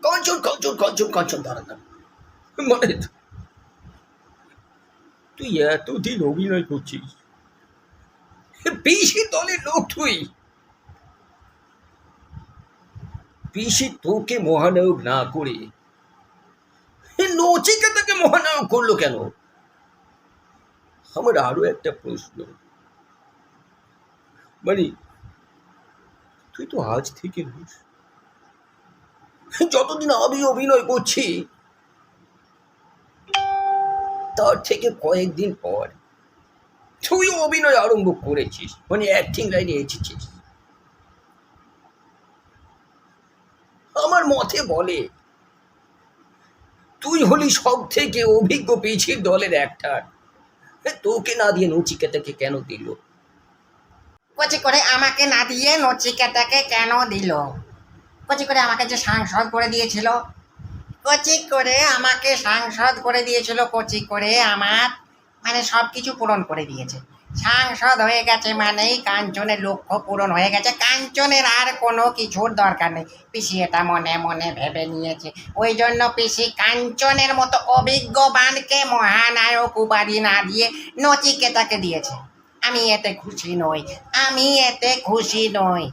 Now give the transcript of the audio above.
কাঞ্চন কাঞ্চন কাঞ্চন কাঞ্চন দাঁড়া দাঁড়া, মানে তুই এতদিন অভিনয় করছিস, পিসি দলের লোক তুই, পিসি তোকে মহানায়ক না করে নচিকেতাকে মহানায়ক করলো কেন? আমার আরো একটা প্রশ্ন, মানে তুই তো আজ থেকে নস, যতদিন আমি অভিনয় করছি তার থেকে কয়েকদিন পর তুই অভিনয় আরম্ভ করেছিস, মানে অ্যাক্টিং লাইনে এসেছিস। আমার মতে বলে তুই হলি সব থেকে অভিজ্ঞ পিছির দলের অ্যাক্টার, তোকে না দিয়ে নচিকেতাকে কেন দিল? কচি করে আমাকে না দিয়ে নচিকেতাকে কেন দিল? কচি করে আমাকে যে সাংসদ করে দিয়েছিল, কচি করে আমাকে সাংসদ করে দিয়েছিল, কচি করে আমার মানে সব কিছু পূরণ করে দিয়েছে। সাংসদ হয়ে গেছে মানেই কাঞ্চনের লক্ষ্য পূরণ হয়ে গেছে, কাঞ্চনের আর কোনো কিছুর দরকার নেই। পিসি এটা মনে মনে ভেবে নিয়েছে, ওই জন্য পিসি কাঞ্চনের মতো অভিজ্ঞবানকে মহানায়ক উপাধি না দিয়ে নচিকেতাকে দিয়েছে। আমি এতে খুশি নই, আমি এতে খুশি নই।